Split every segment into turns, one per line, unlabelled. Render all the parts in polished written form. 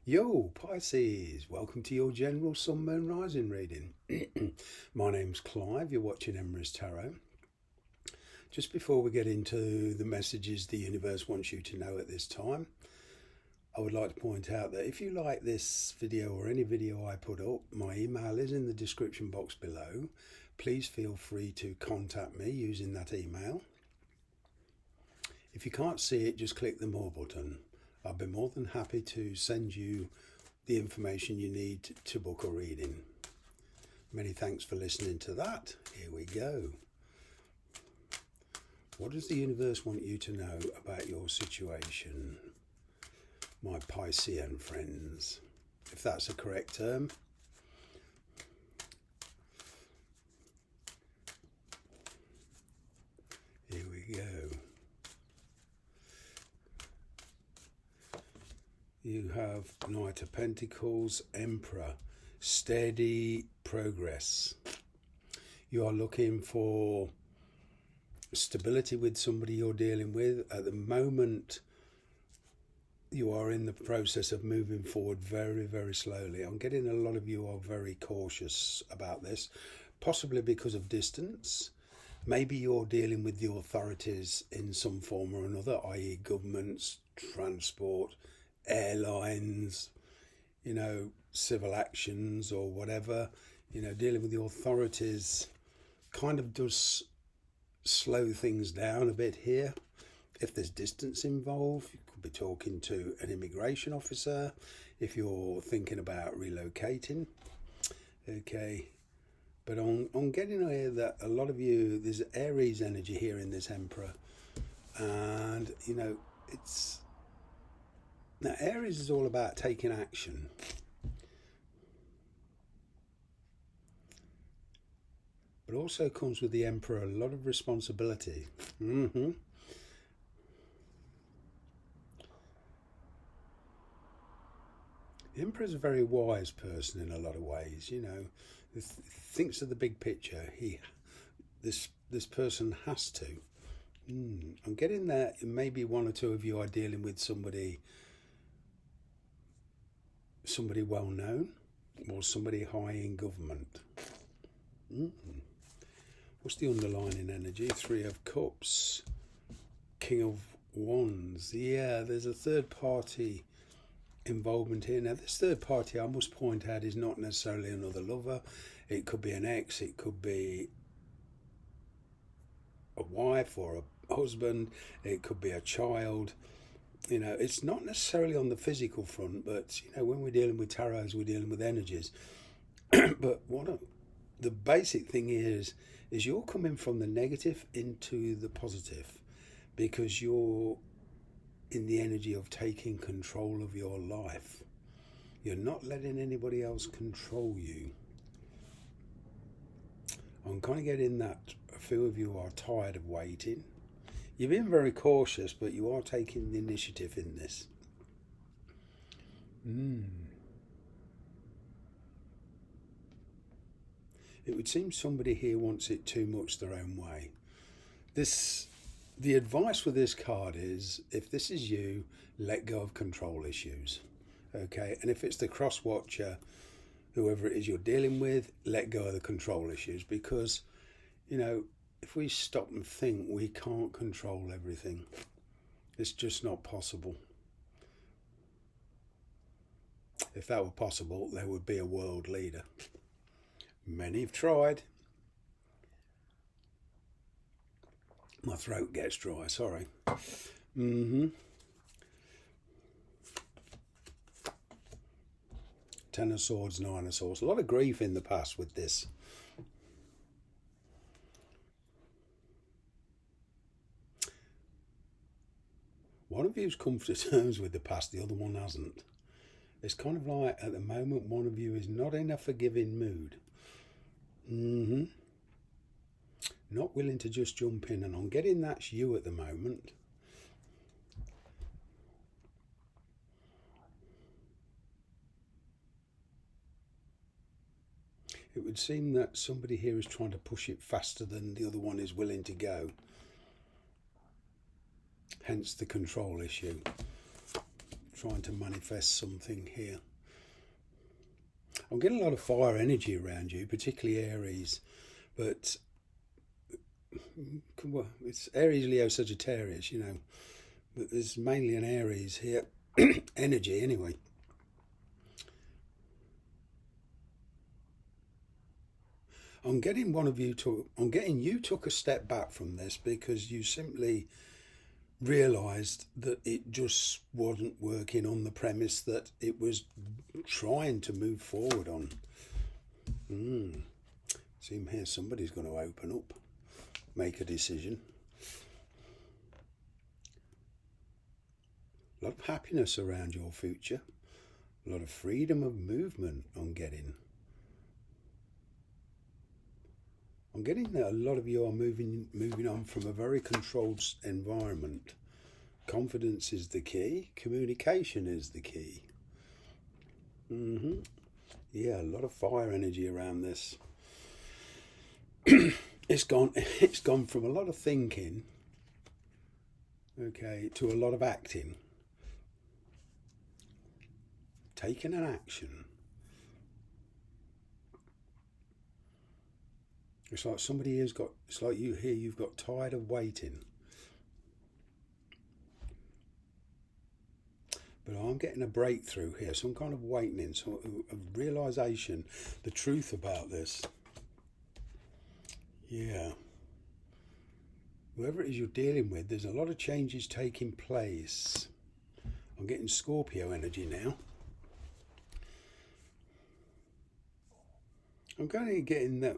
Yo, Pisces, welcome to your general Sun, Moon, Rising reading. My name's Clive, you're watching Emrys Tarot. Just before we get into the messages the universe wants you to know at this time, I would like to point out that if you like this video or any video I put up, my email is in the description box below. Please feel free to contact me using that email. If you can't see it, just click the More button. I'll be more than happy to send you the information you need to book a reading. Many thanks for listening to that. Here we go. What does the universe want you to know about your situation, my Piscean friends, if that's a correct term? Here we go. You have Knight of Pentacles, Emperor, steady progress. You are looking for stability with somebody you're dealing with. At the moment, you are in the process of moving forward very, very slowly. I'm getting a lot of you are very cautious about this, possibly because of distance. Maybe you're dealing with the authorities in some form or another, i.e. governments, transport, airlines, civil actions or whatever. Dealing with the authorities kind of does slow things down a bit here. If there's distance involved, you could be talking to an immigration officer if you're thinking about relocating. Okay, but on getting here that a lot of you, there's Aries energy here in this Emperor, and it's now, Aries is all about taking action. But also comes with the Emperor a lot of responsibility. The Emperor is a very wise person in a lot of ways, thinks of the big picture. This person has to. I'm getting that maybe one or two of you are dealing with somebody well known or somebody high in government. What's the underlying energy? Three of Cups, King of Wands. Yeah, there's a third party involvement here. Now this third party, I must point out, is not necessarily another lover. It could be an ex, it could be a wife or a husband, it could be a child. It's not necessarily on the physical front, but when we're dealing with tarots, we're dealing with energies. But the basic thing is you're coming from the negative into the positive, because you're in the energy of taking control of your life. You're not letting anybody else control you. I'm kind of getting that a few of you are tired of waiting. You've been very cautious, but you are taking the initiative in this. It would seem somebody here wants it too much their own way. The advice with this card is, if this is you, let go of control issues. Okay, and if it's the cross watcher, whoever it is you're dealing with, let go of the control issues, because if we stop and think, we can't control everything. It's just not possible. If that were possible, there would be a world leader. Many have tried. My throat gets dry, sorry. Ten of Swords, Nine of Swords. A lot of grief in the past with this. One of you's come to terms with the past, the other one hasn't. It's kind of like, at the moment, one of you is not in a forgiving mood. Not willing to just jump in, and I'm getting that's you at the moment. It would seem that somebody here is trying to push it faster than the other one is willing to go. Hence the control issue. trying to manifest something here. I'm getting a lot of fire energy around you, particularly Aries, but well, it's Aries, Leo, Sagittarius, you know, but there's mainly an Aries here, energy anyway. I'm getting you took a step back from this because you simply realised that it just wasn't working on the premise that it was trying to move forward on. See here, somebody's going to open up, make a decision. A lot of happiness around your future, a lot of freedom of movement I'm getting that a lot of you are moving on from a very controlled environment. Confidence is the key. Communication is the key. Yeah, a lot of fire energy around this. It's gone from a lot of thinking, okay, to a lot of acting. Taking an action. It's like somebody has got, it's like you here, you've got tired of waiting. But I'm getting a breakthrough here, some kind of awakening, sort of realisation, the truth about this. Yeah. Whoever it is you're dealing with, there's a lot of changes taking place. I'm getting Scorpio energy now. I'm kind of getting that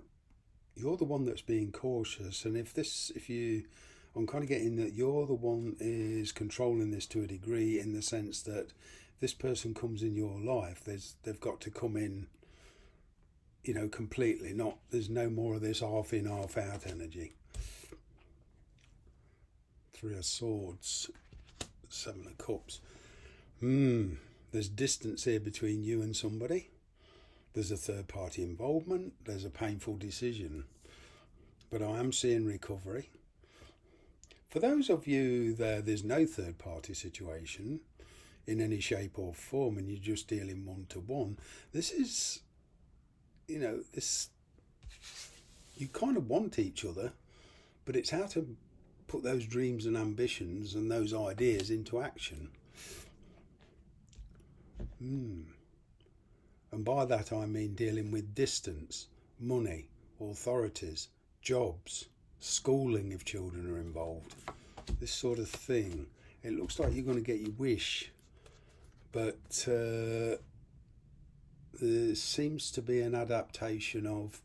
you're the one that's being cautious, and I'm kind of getting that you're the one is controlling this to a degree, in the sense that this person comes in your life, they've got to come in, you know, completely. There's no more of this half in, half out energy. Three of Swords, Seven of Cups. There's distance here between you and somebody. There's a third party involvement. There's a painful decision. But I am seeing recovery. For those of you there's no third party situation in any shape or form, and you're just dealing one to one, this is, you know, you kind of want each other, but it's how to put those dreams and ambitions and those ideas into action. And by that I mean dealing with distance, money, authorities, jobs, schooling if children are involved, this sort of thing. It looks like you're going to get your wish, but there seems to be an adaptation of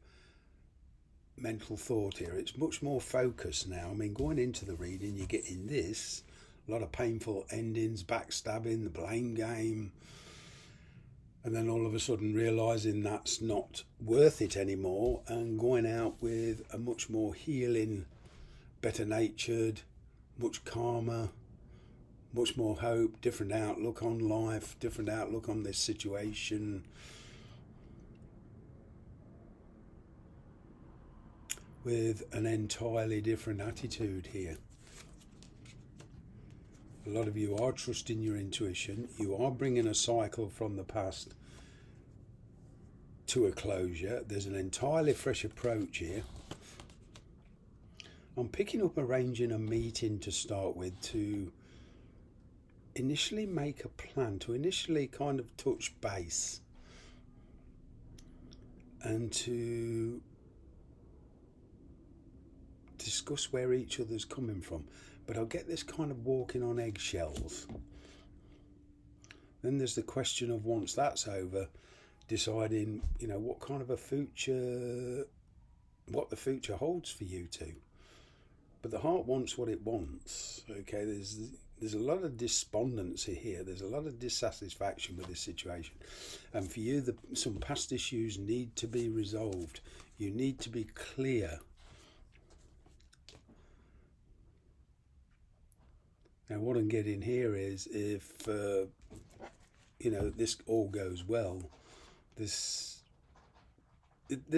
mental thought here. It's much more focused now. I mean, going into the reading, you're getting this, a lot of painful endings, backstabbing, the blame game, and then all of a sudden realising that's not worth it anymore, and going out with a much more healing, better natured, much calmer, much more hope, different outlook on life, different outlook on this situation. With an entirely different attitude here. A lot of you are trusting your intuition. You are bringing a cycle from the past to a closure. There's an entirely fresh approach here. I'm picking up arranging a meeting to start with, to initially make a plan, to initially kind of touch base, and to discuss where each other's coming from. But I'll get this kind of walking on eggshells. Then there's the question of, once that's over, deciding, you know, what kind of a future, what the future holds for you two. But the heart wants what it wants. Okay, there's a lot of despondency here. There's a lot of dissatisfaction with this situation. And for you, some past issues need to be resolved. You need to be clear. Now, what I'm getting here is, if you know, this all goes well, this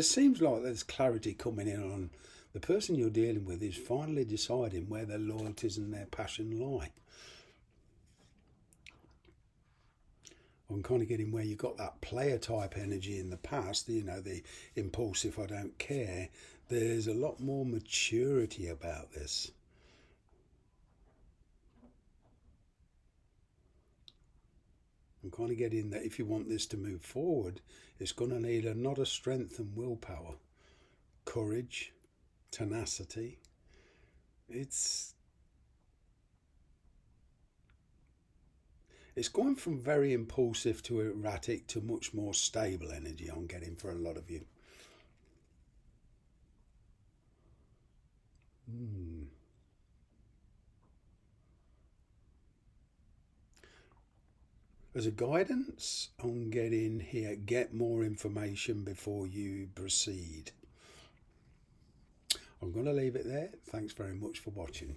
seems like there's clarity coming in on the person you're dealing with is finally deciding where their loyalties and their passion lie. I'm kind of getting where you got that player type energy in the past, you know, the impulsive, I don't care. There's a lot more maturity about this. I'm kind of getting that if you want this to move forward, it's going to need a lot of strength and willpower, courage, tenacity. It's going from very impulsive to erratic to much more stable energy, I'm getting, for a lot of you. As a guidance, I'm getting here, get more information before you proceed. I'm going to leave it there. Thanks very much for watching.